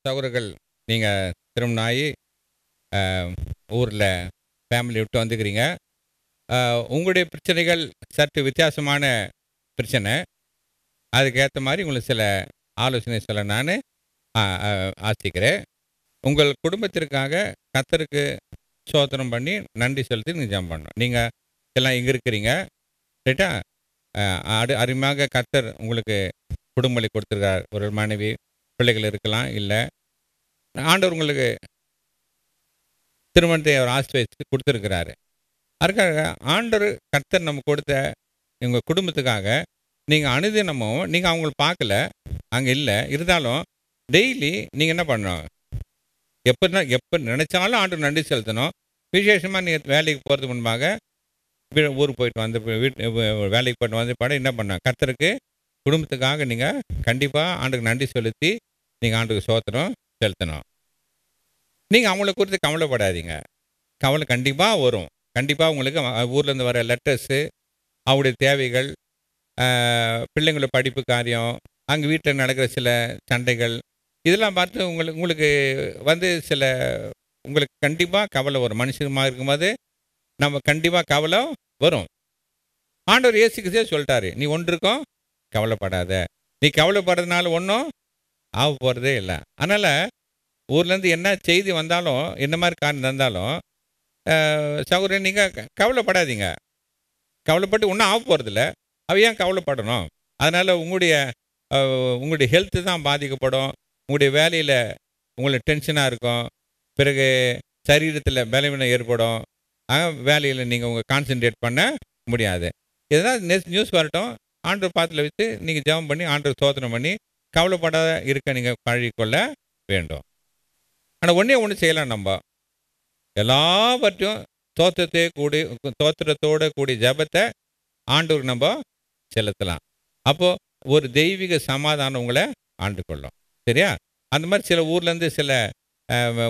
சகோதரர்கள் நீங்கள் திருமணம் ஆகி ஊரில் ஃபேமிலி விட்டு வந்துக்கிறீங்க. உங்களுடைய பிரச்சனைகள் சற்று வித்தியாசமான பிரச்சனை. அதுக்கேற்ற மாதிரி உங்களுக்கு சில ஆலோசனை சொல்ல நான் ஆசிக்கிறேன். உங்கள் குடும்பத்திற்காக கர்த்தருக்கு ஸ்தோத்திரம் பண்ணி நன்றி செலுத்தி நீங்கள் ஜெபம் பண்ணணும். நீங்கள் எல்லாம் இங்கே இருக்கிறீங்க, ரைட்டா? அருமையாக கர்த்தர் உங்களுக்கு குடும்பங்களை கொடுத்துருக்கார். ஒரு மனைவி பிள்ளைகள் இருக்கலாம், இல்லை ஆண்டவர் உங்களுக்கு திருமணத்தை அவர் ஆசீர்வதித்து கொடுத்துருக்கிறாரு. அதுக்காக ஆண்டவர் கர்த்தர் நம்ம கொடுத்த உங்கள் குடும்பத்துக்காக நீங்கள் அனுதினமும் நீங்கள் அவங்கள பார்க்கல, அங்கே இல்லை, இருந்தாலும் டெய்லி நீங்கள் என்ன பண்ணணும்? எப்போ நினைச்சாலும் ஆண்டவர் நன்றி செலுத்தணும். விசேஷமாக நீங்கள் வேலைக்கு போகிறதுக்கு முன்பாக ஊருக்கு போயிட்டு வந்து வேலைக்கு போயிட்டு வந்து படம் என்ன பண்ண கர்த்தருக்கு குடும்பத்துக்காக நீங்கள் கண்டிப்பாக ஆண்டுக்கு நன்றி செலுத்தி நீங்கள் ஆண்டுக்கு ஸ்தோத்திரம் செலுத்தணும். நீங்கள் அவங்கள குறித்து கவலைப்படாதீங்க. கவலை கண்டிப்பாக வரும். கண்டிப்பாக உங்களுக்கு ஊர்லேருந்து வர லெட்டர்ஸு, அவங்களுடைய தேவைகள், பிள்ளைங்களோட படிப்பு காரியம், அங்கே வீட்டில் நடக்கிற சில சண்டைகள், இதெல்லாம் பார்த்து உங்களுக்கு வந்து உங்களுக்கு கண்டிப்பாக கவலை வரும். மனுஷமாக இருக்கும்போது நம்ம கண்டிப்பாக கவலை வரும். ஆண்டவர் இயேசு கிறிஸ்துவே சொல்லிட்டாரு, நீ ஒன்றுக்கும் கவலைப்படாத. நீ கவலைப்படுறதுனால ஒன்றும் ஆக போகிறதே இல்லை. அதனால் ஊர்லேருந்து என்ன செய்தி வந்தாலும், என்ன மாதிரி காரணம் இருந்தாலும், சகோதரன் நீங்கள் கவலைப்படாதீங்க. கவலைப்பட்டு ஒன்றும் ஆக போகிறதில்ல. அவ ஏன் கவலைப்படணும்? அதனால் உங்களுடைய ஹெல்த்து தான் பாதிக்கப்படும். உங்களுடைய வேலையில் உங்களுக்கு டென்ஷனாக இருக்கும். பிறகு சரீரத்தில் பலவீனம் ஏற்படும். வேலையில் நீங்கள் உங்கள் கான்சன்ட்ரேட் பண்ண முடியாது. எதனால் நியூஸ் வரட்டும், ஆண்டவர் பாத்தில் வச்சு நீங்கள் ஜெபம் பண்ணி ஆண்டவர் ஸ்தோத்திரம் பண்ணி கவலைப்படாத இருக்க நீங்கள் பழகிக்கொள்ள வேண்டும். ஆனால் ஒன்று செய்யலாம். நம்ம எல்லாவற்றையும் தோத்திரத்தோடு கூடிய ஜெபத்தை ஆண்டவருக்கு நம்ம செலுத்தலாம். அப்போது ஒரு தெய்வீக சமாதானம் உங்களை ஆண்டு கொள்ளும். சரியா? அந்த மாதிரி சில ஊர்லேருந்து சில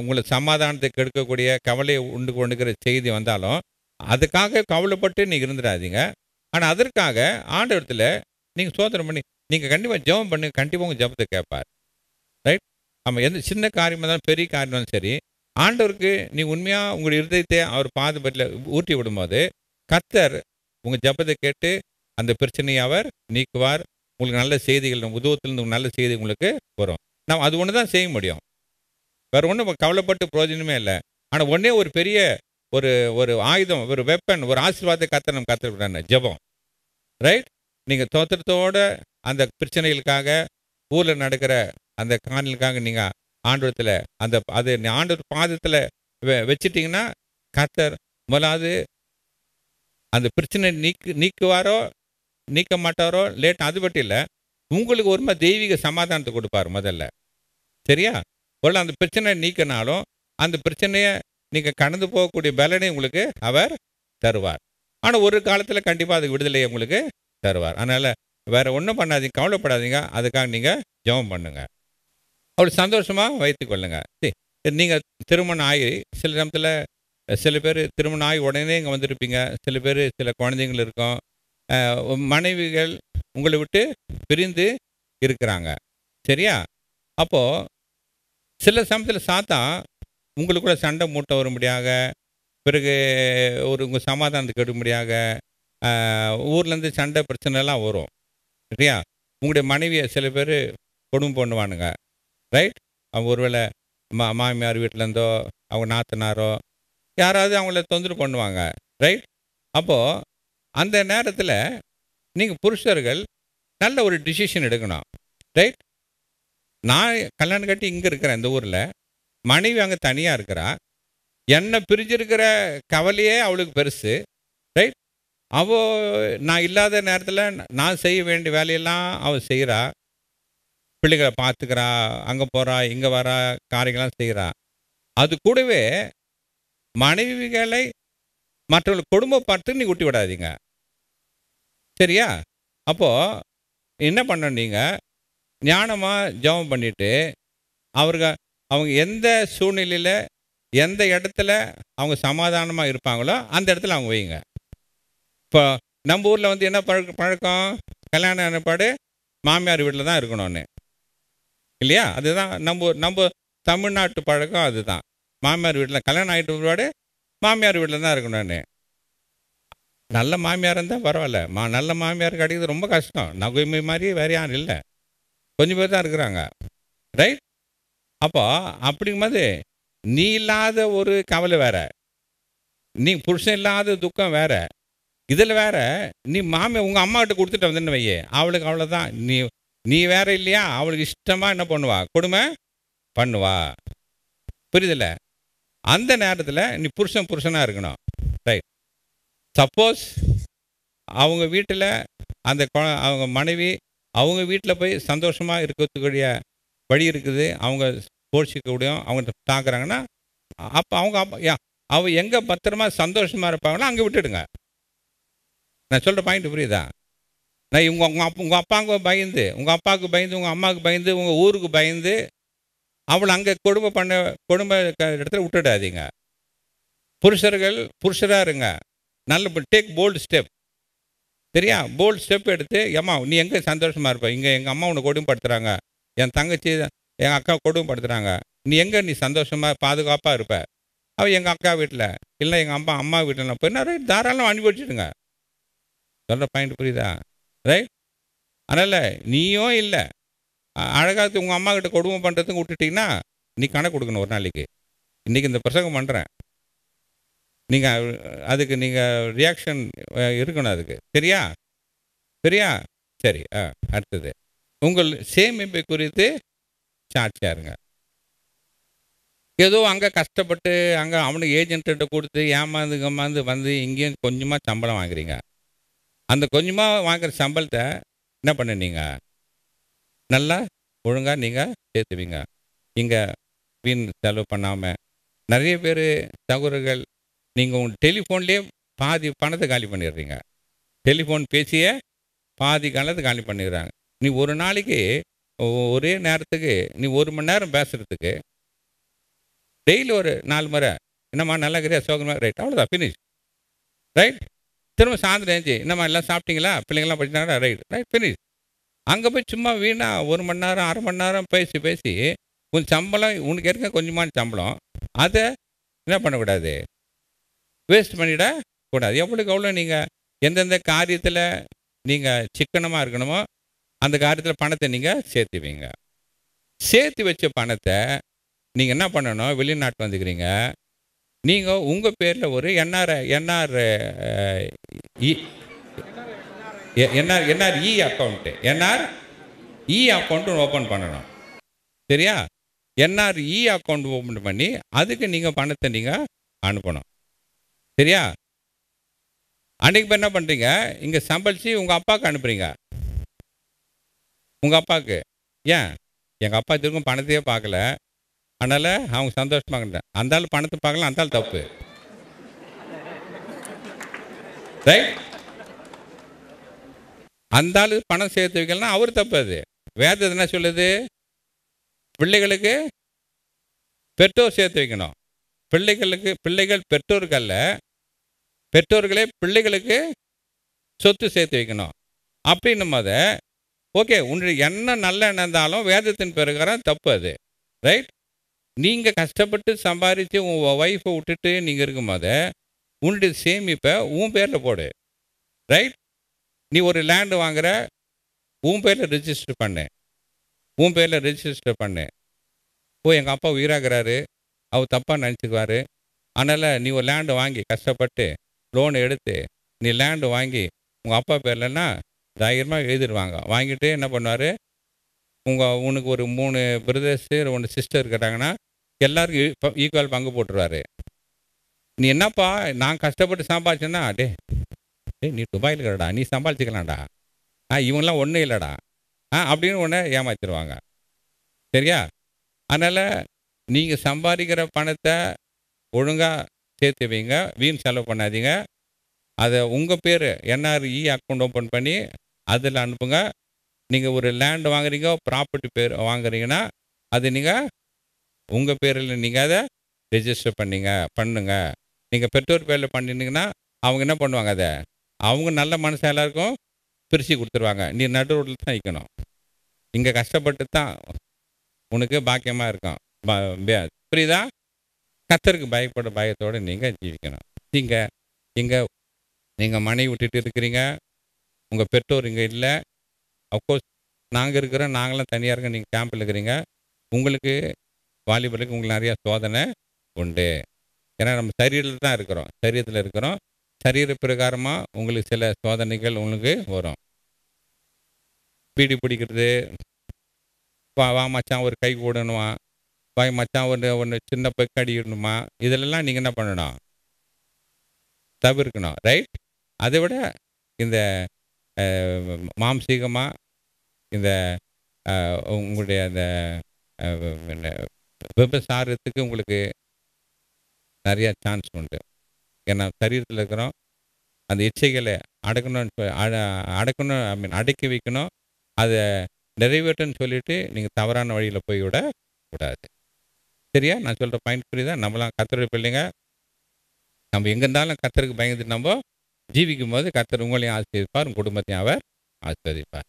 உங்களுக்கு சமாதானத்தை கெடுக்கக்கூடிய கவலையை உண்டு கொண்டுக்கிற செய்தி வந்தாலும் அதுக்காக கவலைப்பட்டு நீங்கள் இருந்துடாதீங்க. ஆனால் அதற்காக ஆண்டவரத்தில் நீங்கள் ஸ்தோத்திரம் பண்ணி நீங்கள் கண்டிப்பாக ஜெபம் பண்ணி கண்டிப்பாக உங்கள் ஜெபத்தை கேட்பார். ரைட்? ஆமாம். எந்த சின்ன காரியமாக இருந்தாலும் பெரிய காரியம் இருந்தாலும் சரி, ஆண்டவருக்கு நீ உண்மையாக உங்களுடைய இருதயத்தை அவர் பாதபடியில் ஊற்றி விடும்போது கர்த்தர் உங்கள் ஜெபத்தை கேட்டு அந்த பிரச்சனையை அவர் நீக்குவார். உங்களுக்கு நல்ல செய்திகள், உதவத்திலிருந்து நல்ல செய்தி உங்களுக்கு வரும். நாம் அது ஒன்று தான் செய்ய முடியும். வேறு ஒன்றும் கவலைப்பட்டு பிரயோஜனமே இல்லை. ஆனால் ஒன்றே ஒரு பெரிய ஒரு ஆயுதம், ஒரு வெப்பன், ஒரு ஆசீர்வாதத்தை கர்த்தர் நம்ம கற்றுக்கிட்டாங்க, ஜெபம். ரைட்? நீங்கள் தோத்திரத்தோட அந்த பிரச்சனைகளுக்காக ஊரில் நடக்கிற அந்த காரணங்களுக்காக நீங்கள் ஆண்டவரத்தில் அது ஆண்டவர் பாதத்தில் வச்சிட்டிங்கன்னா கர்த்தர் முதலாவது அந்த பிரச்சனை நீக்குவாரோ நீக்க மாட்டாரோ லேட், அது மட்டும் இல்லை, உங்களுக்கு ஒரு மாதிரி தெய்வீக சமாதானத்தை கொடுப்பார் முதல்ல. சரியா? ஒரு அந்த பிரச்சனை நீக்கினாலும் அந்த பிரச்சனையை நீங்கள் கடந்து போகக்கூடிய பலனை உங்களுக்கு அவர் தருவார். ஆனால் ஒரு காலத்தில் கண்டிப்பாக அதுக்கு விடுதலையை உங்களுக்கு தருவார். அதனால் வேறு ஒன்றும் கவலைப்படாதீங்க. அதுக்காக நீங்கள் ஜெபம் பண்ணுங்க. அவளை சந்தோஷமாக வைத்து கொள்ளுங்க. நீங்கள் திருமணம் ஆகி சில நேரத்தில் சில பேர் திருமணம் ஆகி உடனே இங்கே வந்திருப்பீங்க. சில பேர் சில குழந்தைங்கள் இருக்கும். மனைவிகள் உங்களை விட்டு பிரிந்து இருக்கிறாங்க. சரியா? அப்போது சில சமயத்தில் சாத்தான் உங்களுக்குள்ள சண்டை மூட்டை வரும்படியாக, பிறகு உங்கள் சமாதானத்துக்கு எடுக்கும்படியாக ஊர்லேருந்து சண்டை பிரச்சனைலாம் வரும். சரியா? உங்களுடைய மனைவியை சில பேர் கொடுமை பண்ணுவானுங்க. ரைட்? அவங்க ஒருவேளை மாமியார் வீட்டிலேருந்தோ அவங்க நாத்தனாரோ யாராவது அவங்கள தொந்தரவு பண்ணுவாங்க. ரைட்? அப்போது அந்த நேரத்தில் நீங்கள் புருஷர்கள் நல்ல ஒரு டிசிஷன் எடுக்கணும். ரைட்? நான் கல்யாணம் கட்டி இங்கே இருக்கிறேன் இந்த ஊரில், மனைவி அங்கே தனியாக இருக்கிறா. என்னை பிரிஞ்சிருக்கிற கவலையே அவளுக்கு பெருசு. ரைட்? நான் இல்லாத நேரத்தில் நான் செய்ய வேண்டிய வேலையெல்லாம் அவள் செய்கிறா. பிள்ளைகளை பார்த்துக்கிறா, அங்கே போகிறா, இங்கே வரா, காரியங்கள்லாம் செய்கிறா. அது கூடவே மனைவிகளை மற்றவர்கள் குடும்பப்படுத்து நீ விட்டு விடாதீங்க. சரியா? அப்போது என்ன பண்ணணும்? நீங்கள் ஞானமாக ஜெபம் பண்ணிவிட்டு அவங்க எந்த சூழ்நிலையில் எந்த இடத்துல அவங்க சமாதானமாக இருப்பாங்களோ அந்த இடத்துல அவங்க வைங்க. இப்போ நம்ம ஊரில் வந்து என்ன பழக்கம், கல்யாணம் ஆனப்பாடு மாமியார் வீட்டில் தான் இருக்கணும்னு, இல்லையா? அதுதான் நம்ம தமிழ்நாட்டு பழக்கம் அதுதான். மாமியார் வீட்டில் கல்யாணம் ஆகிட்டு பிற்பாடு மாமியார் வீட்டில் தான் இருக்கணும். நான் நல்ல மாமியார் இருந்தால் பரவாயில்ல, நல்ல மாமியார் கிடைக்கிறது ரொம்ப கஷ்டம். நகைமை மாதிரி வேறு யாரும் இல்லை, கொஞ்சம் பேர் தான் இருக்கிறாங்க. ரைட். அப்போ அப்படிங்கும்போது நீ இல்லாத ஒரு கவலை வேற, நீ புருஷன் இல்லாத துக்கம் வேற, இதில் வேற நீ உங்கள் அம்மா கிட்ட கொடுத்துட்டு வந்துன்னு வையே, அவளுக்கு அவ்வளோதான். நீ வேற இல்லையா, அவளுக்கு இஷ்டமாக என்ன பண்ணுவா, கொடுமை பண்ணுவா. புரியுதில்ல? அந்த நேரத்தில் நீ புருஷனாக இருக்கணும். ரைட். சப்போஸ் அவங்க வீட்டில் அவங்க மனைவி அவங்க வீட்டில் போய் சந்தோஷமாக இருக்கிறதுக்குரிய வழி இருக்குது, அவங்க போஷிக்கக்கூடியும் அவங்க தாக்குறாங்கன்னா, அப்போ அவங்க எங்கே பத்திரமா சந்தோஷமாக இருப்பாங்களோ அங்கே விட்டுடுங்க. நான் சொல்கிற பாயிண்ட் புரியுதா? நான் உங்கள் அப்பாவுக்கு பயந்து, உங்கள் அப்பாவுக்கு பயந்து, உங்கள் அம்மாவுக்கு பயந்து, உங்கள் ஊருக்கு பயந்து அவளை அங்கே கொடுமை இடத்துல விட்டுடாதீங்க. புருஷர்கள் புருஷராக இருங்க. நல்ல டேக் போல்டு ஸ்டெப். சரியா? போல்டு ஸ்டெப் எடுத்து, ஏம்மா நீ எங்கே சந்தோஷமாக இருப்ப, இங்கே எங்கள் அம்மா உன்னை கொடுமைப்படுத்துகிறாங்க, என் தங்கச்சி எங்கள் அக்கா கொடுமைப்படுத்துகிறாங்க, நீ சந்தோஷமாக பாதுகாப்பாக இருப்ப. அவள் எங்கள் அக்கா வீட்டில் இல்லை எங்கள் அம்மா வீட்டில் போய் ரைட், தாராளம் அனுபவிச்சுடுங்க. சொல்கிற பாயிண்ட் புரியுதா? ரைட். அதனால் நீயும் இல்லை அழகாக உங்கள் அம்மா கிட்ட கொடுமை பண்ணுறதுக்கு விட்டுட்டிங்கன்னா நீ கணக்கு கொடுக்கணும் ஒரு நாளைக்கு. இன்றைக்கி இந்த பிரசங்கம் பண்ணுறேன், நீங்கள் அதுக்கு நீங்கள் ரியாக்ஷன் இருக்கணும் அதுக்கு. சரியா? சரி. அடுத்தது உங்கள் சேமிப்பை குறித்து சாட்சியாக இருங்க. ஏதோ அங்கே கஷ்டப்பட்டு அங்கே அவனுக்கு ஏஜென்ட்டு கொடுத்து ஏமாந்து வந்து இங்கேயும் கொஞ்சமாக சம்பளம் வாங்குறீங்க. அந்த கொஞ்சமாக வாங்குகிற சம்பளத்தை என்ன பண்ணுனீங்க, நல்லா ஒழுங்காக நீங்கள் சேர்த்துவீங்க. இங்கே வீண் செலவு பண்ணாமல். நிறைய பேர் சகோதரர்கள் நீங்கள் உங்கள் டெலிஃபோன்லேயே பாதி பணத்தை காலி பண்ணிடுறீங்க. டெலிஃபோன் பேசியே பாதி காலத்தை காலி பண்ணிடுறாங்க. நீ ஒரு நாளைக்கு ஒரே நேரத்துக்கு நீ 1 மணி நேரம் பேசுகிறதுக்கு டெய்லி ஒரு 4 முறை என்னம்மா நல்லா இருக்கிறியா சோகமாக, ரைட், அவ்வளோதான், ஃபினிஷ். ரைட். திரும்ப சாயந்தரம் ஏஞ்சி என்னம்மா எல்லாம் சாப்பிட்டீங்களா, பிள்ளைங்களாம் படிச்சிட்டாங்களா, ரைட் ஃபினிஷ். அங்கே போய் சும்மா வீணாக 1 மணி நேரம் 1/2 மணி நேரம் பேசி உன் சம்பளம் உனக்கு இருக்க கொஞ்சமான சம்பளம் அதை என்ன பண்ணக்கூடாது, வேஸ்ட் பண்ணிடக்கூடாது. எவ்வளோக்கு எவ்வளோ நீங்கள் எந்தெந்த காரியத்தில் நீங்கள் சிக்கனமாக இருக்கணுமோ அந்த காரியத்தில் பணத்தை நீங்கள் சேர்த்துவீங்க. சேர்த்து வச்ச பணத்தை நீங்கள் என்ன பண்ணணும், வெளிநாட்டு வந்துக்கிறீங்க, நீங்கள் உங்கள் பேரில் ஒரு என்ஆர்இ அக்கௌண்ட்டு ஓப்பன் பண்ணணும். சரியா? என்ஆர்இ அக்கௌண்ட் ஓப்பன் பண்ணி அதுக்கு நீங்கள் பணத்தை நீங்கள் அனுப்பணும். சரியா? அன்றைக்கி இப்போ என்ன பண்ணுறீங்க, இங்கே சம்பளித்து உங்கள் அப்பாவுக்கு அனுப்புகிறீங்க. உங்கள் அப்பாவுக்கு ஏன், எங்கள் அப்பா திரும்ப பணத்தையே பார்க்கல, அதனால் அவங்க சந்தோஷமாக அந்த ஆள் பணத்தை பார்க்கலாம், அந்த ஆள் தப்பு. ரைட். அந்த ஆள் பணம் சேர்த்து வைக்கலாம், அவர் தப்பு. அது வேதம் என்ன சொல்லுது, பிள்ளைகளுக்கு பெற்றோர் சேர்த்து வைக்கணும். பிள்ளைகள் பெற்றோருக்கு அல்ல, பெற்றோர்களே பிள்ளைகளுக்கு சொத்து சேர்த்து வைக்கணும். அப்படின்னும் போது ஓகே, உன்னுடைய என்ன நல்ல எண்ணம் இருந்தாலும் வேதத்தின் பிரகாரம் தப்பு அது. ரைட். நீங்கள் கஷ்டப்பட்டு சம்பாதிச்சு உங்கள் ஒய்ஃபை விட்டுட்டு நீங்கள் இருக்கும்போது உன்னுடைய சேமிப்பை உன் பேரில் போடு. ரைட். நீ ஒரு லேண்டு வாங்குற, உன் பேரில் ரிஜிஸ்டர் பண்ணு. எங்கள் அப்பா உயிராகிறாரு, அவர் தப்பாக நினச்சிக்குவார், அதனால் நீ ஒரு லேண்டு வாங்கி கஷ்டப்பட்டு லோன் எடுத்து நீ லேண்டு வாங்கி உங்கள் அப்பா பேர்லன்னா தைரியமாக எழுதிடுவாங்க. வாங்கிட்டு என்ன பண்ணுவார், உனக்கு ஒரு 3 பிரதர்ஸு 1 சிஸ்டர் இருக்கிறாங்கன்னா எல்லாருக்கும் ஈக்குவல் பங்கு போட்டுருவார். நீ என்னப்பா நான் கஷ்டப்பட்டு சம்பாதிச்சேன்னா, நீ துபாயில் இருக்கிறடா, நீ சம்பாதிச்சிக்கலாம்டா, இவங்கெல்லாம் ஒன்றும் இல்லைடா அப்படின்னு ஒன்று ஏமாற்றிடுவாங்க. சரியா? அதனால் நீங்கள் சம்பாதிக்கிற பணத்தை ஒழுங்காக சேர்த்து வைங்க, வீண் செலவு பண்ணாதீங்க. அதை உங்கள் பேர் என்ஆர்இ அக்கௌண்ட் ஓப்பன் பண்ணி அதில் அனுப்புங்க. நீங்கள் ஒரு லேண்டு வாங்குறீங்க, ப்ராப்பர்ட்டி பேர் வாங்குறீங்கன்னா அது நீங்கள் உங்கள் பேரில் நீங்கள் அதை ரெஜிஸ்டர் பண்ணுங்க. நீங்கள் பெற்றோர் பேரில் பண்ணினீங்கன்னா அவங்க என்ன பண்ணுவாங்க, அதை அவங்க நல்ல மனசு எல்லாருக்கும் பிரித்து கொடுத்துருவாங்க. நீ நடு ரோட்டில் தான் நிற்கணும். இங்கே கஷ்டப்பட்டு தான் உனக்கு பாக்கியமாக இருக்கும். புரியுதா? கர்த்தருக்கு பயப்பட பயத்தோடு நீங்கள் ஜீவிக்கணும். நீங்கள் இங்கே நீங்கள் மனைவி விட்டுட்டு இருக்கிறீங்க, உங்கள் பெற்றோர் இங்கே இல்லை. அஃப்கோர்ஸ் நாங்கள் இருக்கிறோம், நாங்களாம் தனியாக இருக்கோம், நீங்கள் கேம்பில் இருக்கிறீங்க. உங்களுக்கு வாலிபர்களுக்கு உங்களுக்கு நிறையா சோதனை உண்டு. ஏன்னா நம்ம சரீரத்தில் தான் இருக்கிறோம், சரீரத்தில் இருக்கிறோம். சரீர பிரகாரமாக உங்களுக்கு சில சோதனைகள் உங்களுக்கு வரும். பீடி பிடிக்கிறது, வா வா மச்சான் ஒரு கை கூடணுமா, வா மச்சான் ஒன்று ஒன்று சின்ன போய் கடிக்கணுமா, இதிலெல்லாம் நீங்கள் என்ன பண்ணணும்? தவிர்க்கணும். ரைட்? அதை விட இந்த மாம்சீகமாக இந்த உங்களுடைய அந்த விபசாரத்துக்கு உங்களுக்கு நிறையா சான்ஸ் உண்டு. ஏன்னா சரீரத்தில் இருக்கிறோம், அந்த இச்சைகளை அடக்கணும், அடக்கி வைக்கணும். அதை நிறைவேற்றன்னு சொல்லிட்டு நீங்கள் தவறான வழியில் போய் விட கூடாது. சரியா? நான் சொல்கிற பாயிண்ட் புரியுதா? நம்மளாம் கர்த்தருடைய பிள்ளைங்க, நம்ம எங்கே இருந்தாலும் கர்த்தருக்கு பயந்துட்டு நம்ம ஜீவிக்கும் போது கர்த்தர் உங்களையும் ஆசீர்வதிப்பார், உங்கள் குடும்பத்தையும் அவர் ஆசீர்வதிப்பார்.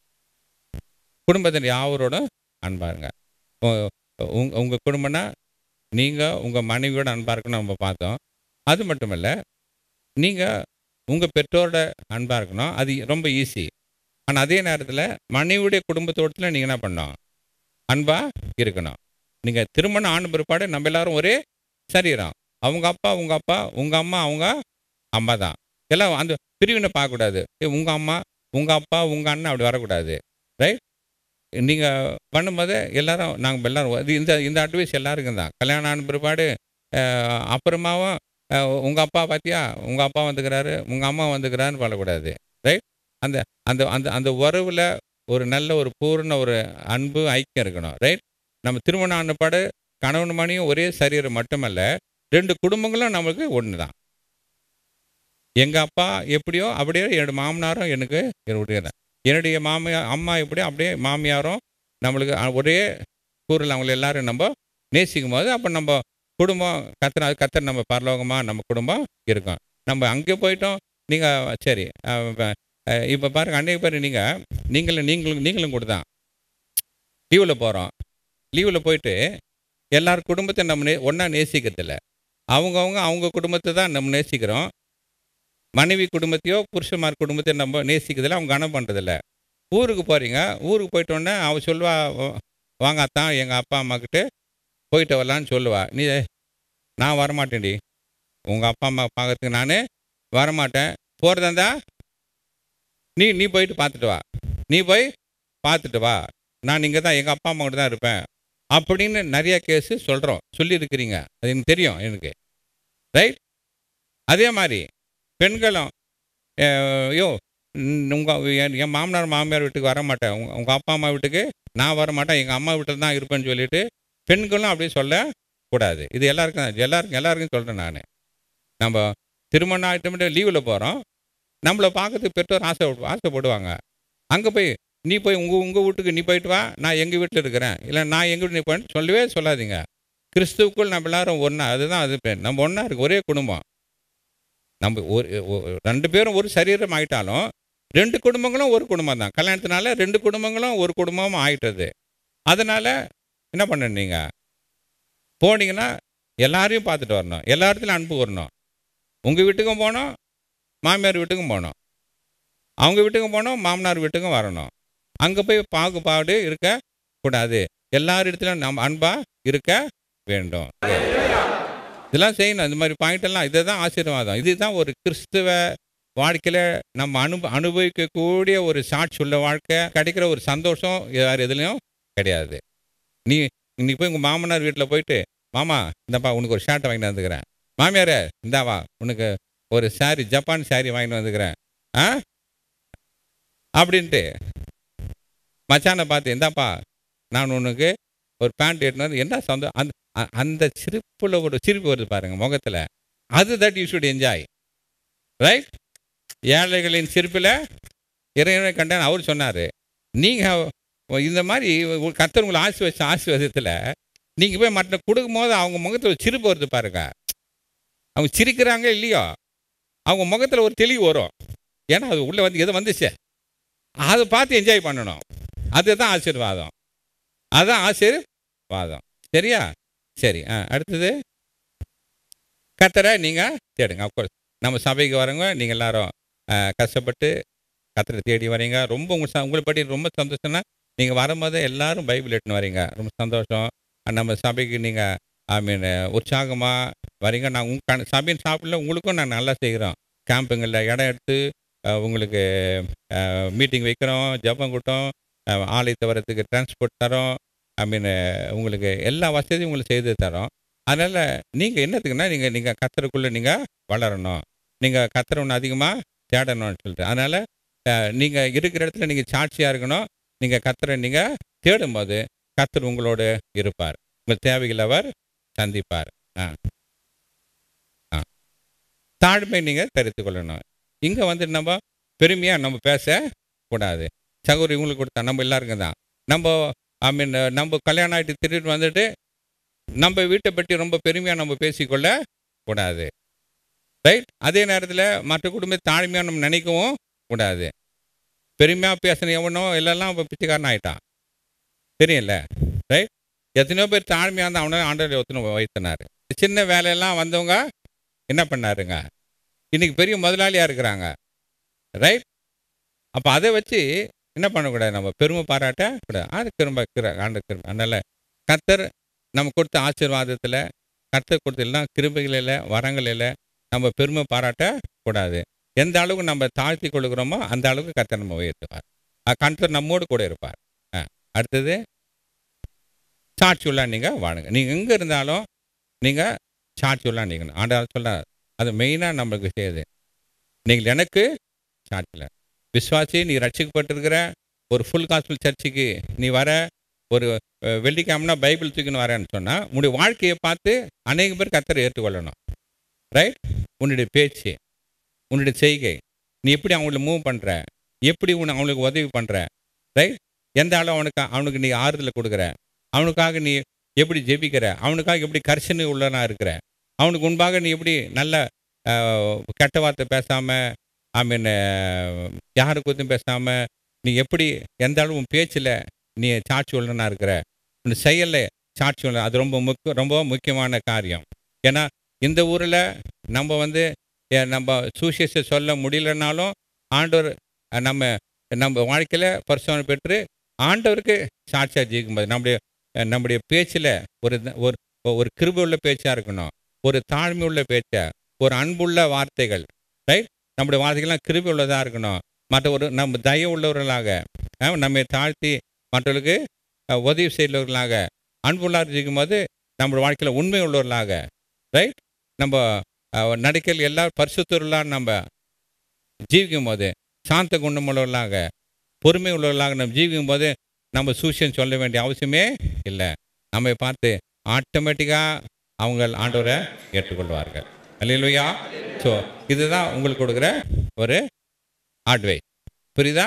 குடும்பத்தில் யாவரோடும் அன்பாருங்க. உங்கள் குடும்பம்னா நீங்கள் உங்கள் மனைவியோட அன்பாக இருக்கணும் நம்ம பார்த்தோம். அது மட்டும் இல்லை, நீங்கள் உங்கள் பெற்றோரோட அன்பாக இருக்கணும். அது ரொம்ப ஈஸி. ஆனால் அதே நேரத்தில் மனைவியுடைய குடும்பத்தோட்டத்தில் நீங்கள் என்ன பண்ணணும்? அன்பாக இருக்கணும். நீங்கள் திருமணம் ஆன பிற்பாடு நம்ம எல்லாரும் ஒரே சரீரம். அவங்க அப்பா உங்கள் அப்பா, உங்கள் அம்மா அவங்க அம்மா தான். எல்லாம் அந்த பிரிவினை பார்க்கக்கூடாது. உங்கள் அம்மா உங்கள் அப்பா உங்கள் அண்ணன் அப்படி வரக்கூடாது. ரைட்? நீங்கள் பண்ணும்போது எல்லாரும் நாங்கள் எல்லாரும் இந்த இந்த அட்வைஸ் எல்லாருக்கும் தான். கல்யாணம் ஆன பிற்பாடு அப்புறமாவும் உங்கள் அப்பா பார்த்தியா, உங்கள் அப்பா வந்துக்கிறாரு, உங்கள் அம்மா வந்துக்கிறாருன்னு சொல்லக்கூடாது. ரைட்? அந்த அந்த அந்த அந்த உறவில் ஒரு நல்ல ஒரு பூர்ண ஒரு அன்பு ஐக்கியம் இருக்கணும். ரைட்? நம்ம திருமணம் ஆன பிற்பாடு கணவன் மனைவியும் ஒரே சரீரம் மட்டுமல்ல, 2 குடும்பங்களும் நம்மளுக்கு ஒன்று தான். எங்கள் அப்பா எப்படியோ அப்படியே என்னுடைய மாமனாரும் எனக்கு என்னுடைய என்னுடைய அம்மா எப்படியோ அப்படியே மாமியாரும் நம்மளுக்கு ஒரே கூறில் அவங்கள எல்லாரும் நம்ம நேசிக்கும் போது அப்போ நம்ம குடும்பம் கத்தர் நம்ம பரலோகமாக நம்ம குடும்பம் இருக்கும். நம்ம அங்கே போயிட்டோம். நீங்கள் சரி இப்போ பாருங்கள், அன்றைய பேர் நீங்களும் கூட தான் லீவில் போகிறோம். லீவில் போயிட்டு எல்லார் குடும்பத்தை நம்ம ஒன்றா நேசிக்கிறதில்ல. அவங்க குடும்பத்தை தான் நம்ம நேசிக்கிறோம். மனைவி குடும்பத்தையோ புருஷன்மார் குடும்பத்தையோ நம்ம நேசிக்கிறதில்ல, அவங்க கனம் பண்ணுறதில்ல. ஊருக்கு போகிறீங்க, ஊருக்கு போயிட்டோன்னே அவள் சொல்லுவா, வாங்கத்தான் எங்கள் அப்பா அம்மாக்கிட்ட போயிட்டு வரலான்னு சொல்லுவா. நான் வரமாட்டேன்டி, உங்கள் அப்பா அம்மா பார்க்கறதுக்கு நான் வரமாட்டேன். போகிறதா நீ போயிட்டு பார்த்துட்டு வா, நீ போய் பார்த்துட்டு வா, நான் இங்கே தான் எங்கள் அப்பா அம்மா கூட தான் இருப்பேன் அப்படின்னு நிறைய கேஸு சொல்லியிருக்கிறீங்க. அது எனக்கு தெரியும் எனக்கு. ரைட்? அதே மாதிரி பெண்களும் என் மாமனார் மாமியார் வீட்டுக்கு வரமாட்டேன், உங்கள் அப்பா அம்மா வீட்டுக்கு நான் வரமாட்டேன், எங்கள் அம்மா வீட்டில் தான் இருப்பேன்னு சொல்லிட்டு பெண்களும் அப்படியே சொல்லக்கூடாது. இது எல்லாருக்கும் சொல்கிறேன் நான். நம்ம திருமணம் ஆகிட்டு லீவில் போகிறோம், நம்மளை பார்க்கறதுக்கு பெற்றோர் ஆசைப்படுவாங்க. அங்கே போய் நீ போய் உங்கள் வீட்டுக்கு நீ போயிட்டு வா, நான் எங்கள் வீட்டில் இருக்கிறேன், இல்லை நான் எங்கள் வீட்டு நீ போயிட்டு சொல்லவே சொல்லாதீங்க. கிறிஸ்துவுக்குள் நம்ம எல்லாரும் ஒன்றா, அதுதான் அது நம்ம ஒன்றா இருக்கு, ஒரே குடும்பம். நம்ம ஒரு 2 பேரும் ஒரு சரீரம் ஆகிட்டாலும் 2 குடும்பங்களும் ஒரு குடும்பம் தான். கல்யாணத்தினால 2 குடும்பங்களும் ஒரு குடும்பமும் ஆகிட்டது. அதனால் என்ன பண்ணணும்? நீங்கள் போனீங்கன்னா எல்லாரையும் பார்த்துட்டு வரணும், எல்லா இடத்துலையும் அன்பு வரணும். உங்கள் வீட்டுக்கும் போகணும், மாமியார் வீட்டுக்கும் போகணும், அவங்க வீட்டுக்கும் போகணும், மாமனார் வீட்டுக்கும் வரணும். அங்கே போய் பாகுபாடு இருக்கக்கூடாது. எல்லார் இடத்துலையும் நம்ம அன்பாக இருக்க வேண்டும். இதெல்லாம் செய்யணும். இந்த மாதிரி பாயிண்டெல்லாம் இதை தான் ஆசீர்வாதம். இதுதான் ஒரு கிறிஸ்துவ வாழ்க்கையில் நம்ம அனுபவிக்கக்கூடிய ஒரு சாட்சி உள்ள வாழ்க்கை, கிடைக்கிற ஒரு சந்தோஷம் யார் எதுலேயும் கிடையாது. நீ இன்னைக்கு போய் உங்கள் மாமனார் வீட்டில் போயிட்டு, மாமா இந்தப்பா உனக்கு ஒரு ஷர்ட்டை வாங்கிட்டு வந்துக்கிறேன், மாமியாரே இந்தாவா உனக்கு ஒரு சாரி, ஜப்பான் சாரி வாங்கிட்டு வந்துக்கிறேன் அப்படின்ட்டு மச்சானை பார்த்து, இந்தாப்பா நான் உனக்கு ஒரு பேண்ட் எடுத்துன்னு வந்து என்ன சந்தோஷம். அந்த சிரிப்பில் ஒரு சிரிப்பு வருது பாருங்கள் முகத்தில், அது that you should enjoy. Right? ஏழைகளின் சிரிப்பில் இறைவனை கண்டான் அவர் சொன்னார். நீங்கள் இந்த மாதிரி கர்த்தர் உங்களை ஆசீர்வாதத்தில் நீங்கள் போய் மற்ற கொடுக்கும்போது அவங்க முகத்தில் ஒரு சிரிப்பு வருது பாருங்க. அவங்க சிரிக்கிறாங்க இல்லையோ, அவங்க முகத்தில் ஒரு தெளிவு வரும். ஏன்னா அது உள்ளே வந்து எது வந்துச்சு அதை பார்த்து என்ஜாய் பண்ணணும். அதுதான் ஆசீர்வாதம், அதுதான் ஆசீர்வாதம். சரியா? சரி. அடுத்தது கர்த்தரை நீங்கள் தேடுங்க. அஃப்கோர்ஸ் நம்ம சபைக்கு வரவங்க நீங்கள் எல்லாரும் கஷ்டப்பட்டு கர்த்தரை தேடி வரீங்க. ரொம்ப உங்களை பற்றி ரொம்ப சந்தோஷம்னா, நீங்கள் வரும்போது எல்லாரும் பைபிள் எடுத்துன்னு வரீங்க. ரொம்ப சந்தோஷம். நம்ம சபைக்கு நீங்கள் ஐ மீன் உற்சாகமாக வரீங்க. நான் சபையின் சாப்பிடல உங்களுக்கும் நாங்கள் நல்லா செய்கிறோம். கேம்புங்களில் இடம் எடுத்து உங்களுக்கு மீட்டிங் வைக்கிறோம், ஜெபம் கூட்டம், ஆலயத்தை வரத்துக்கு டிரான்ஸ்போர்ட் தரோம். ஐ மீன் உங்களுக்கு எல்லா வசதியும் உங்களுக்கு செய்து தரோம். அதனால் நீங்கள் என்னத்துக்குன்னா நீங்கள் கர்த்தருக்குள்ளே நீங்கள் வளரணும். நீங்கள் கர்த்தரை இன்னும் அதிகமாக தேடணும்னு சொல்லிட்டு. அதனால் நீங்கள் இருக்கிற இடத்துல நீங்கள் சாட்சியாக இருக்கணும். நீங்கள் கர்த்தரை நீங்கள் தேடும்போது கர்த்தர் உங்களோடு இருப்பார். உங்கள் தேவைகளை அவர் சந்திப்பார். ஆ ஆ தாழ்மை நீங்கள் தரித்து கொள்ளணும். இங்கே வந்து நம்ம பெருமையாக நம்ம பேசக்கூடாது. சகோதரி இவங்களுக்கு கொடுத்தா நம்ம எல்லாருக்கும் தான். நம்ம ஐ மீன் நம்ம கல்யாணம் ஆகிட்டு திருட்டு வந்துட்டு நம்ம வீட்டை பற்றி ரொம்ப பெருமையாக நம்ம பேசிக்கொள்ள கூடாது. ரைட். அதே நேரத்தில் மற்ற குடும்பத்தை தாழ்மையாக நம்ம நினைக்கவும் கூடாது. பெருமையாக பேசின எவனோ இல்லைலாம் இப்போ பிச்சைக்காரன் ஆகிட்டான். தெரியல. ரைட். எத்தனையோ பேர் தாழ்மையாக இருந்தால் அவனை ஆண்டவர் ஒத்துன்னு வைத்தினார். சின்ன வேலையெல்லாம் வந்தவங்க என்ன பண்ணாருங்க, இன்னைக்கு பெரிய முதலாளியாக இருக்கிறாங்க. ரைட். அப்போ அதை வச்சு என்ன பண்ணக்கூடாது, நம்ம பெருமை பாராட்ட கூடாது. அது கிருபை. அதனால் கர்த்தர் நம்ம கொடுத்த ஆசீர்வாதத்தில், கர்த்தர் கொடுத்த எல்லாம் கிருபைகளில் வரங்களில் நம்ம பெருமை பாராட்டக்கூடாது. எந்த அளவுக்கு நம்ம தாழ்த்தி கொள்கிறோமோ அந்த அளவுக்கு கர்த்தர் நம்ம உயர்த்துவார். கர்த்தர் நம்மோடு கூட இருப்பார். அடுத்தது சாட்சியுள்ளா நீங்கள் வாழுங்க. நீங்கள் எங்கே இருந்தாலும் நீங்கள் சாட்சியுள்ளா நீங்கணும். ஆண்டவர் சொல்கிறார், அது மெயினாக நம்மளுக்கு செய்யுது. நீங்கள் எனக்கு சாட்சியில் விசுவாசி, நீ ரட்சிக்கப்பட்டிருக்கிற ஒரு ஃபுல் காஸ்பல் சர்ச்சுக்கு நீ வர, ஒரு வெள்ளிக்கிழமைனா பைபிள் தூக்கின்னு வரேன்னு சொன்னால் உன்னுடைய வாழ்க்கையை பார்த்து அநேக பேர் கர்த்தரை ஏற்றுக்கொள்ளணும். ரைட். உன்னுடைய பேச்சு, உன்னுடைய செய்கை, நீ எப்படி அவங்கள மூவ் பண்ணுற, எப்படி அவங்களுக்கு உதவி பண்ணுற, ரைட். எந்த ஆளும் அவனுக்கு நீ ஆறுதல் கொடுக்குற, அவனுக்காக நீ எப்படி ஜெபிக்கிற, அவனுக்காக எப்படி கரிசனை உள்ளனா இருக்கிற, அவனுக்கு முன்பாக நீ எப்படி நல்ல கெட்ட வார்த்தை பேசாமல், ஐ மீன் யாருக்கு ஒத்தும் பேசாமல், நீ எப்படி எந்த அளவு உன் பேச்சில் நீ சாட்சி உள்ளனா இருக்கிற, உன் செயலில் சாட்சி உள்ள, அது ரொம்ப முக்கியமான காரியம். ஏன்னா இந்த ஊரில் நம்ம வந்து நம்ம சுவிசேஷத்தை சொல்ல முடியலனாலும் ஆண்டவர் நம்ம வாழ்க்கையில் பரிசுத்தம் பெற்று ஆண்டவருக்கு சாட்சியாக ஜீவிக்கும்போது நம்முடைய பேச்சில் ஒரு கிருபை உள்ள பேச்சாக இருக்கணும், ஒரு தாழ்மை உள்ள பேச்சா, ஒரு அன்புள்ள வார்த்தைகள். ரைட். நம்முடைய வார்த்தைகள்லாம் கிருபை உள்ளதாக இருக்கணும். நம்ம தயவு உள்ளவர்களாக, நம்மை தாழ்த்தி மற்றவர்களுக்கு உதவி செய்கிறவர்களாக, அன்புள்ளாக இருக்கும்போது நம்முடைய வாழ்க்கையில் உண்மை உள்ளவர்களாக, ரைட். நம்ம நடக்கையில் எல்லாரும் பரிசுத்தவர்களாக நம்ம ஜீவிக்கும் போது, சாந்த குணமுள்ளவர்களாக, பொறுமை உள்ளவர்களாக நம்ம ஜீவிக்கும் போது நம்ம சூசியம் சொல்ல வேண்டிய அவசியமே இல்லை. நம்மை பார்த்து ஆட்டோமேட்டிக்காக அவங்க ஆண்டவரை ஏற்றுக்கொள்வார்கள். அல்லேலூயா. ஸோ இதுதான் உங்களுக்கு கொடுக்குற ஒரு அட்வைஸ். புரியுதா?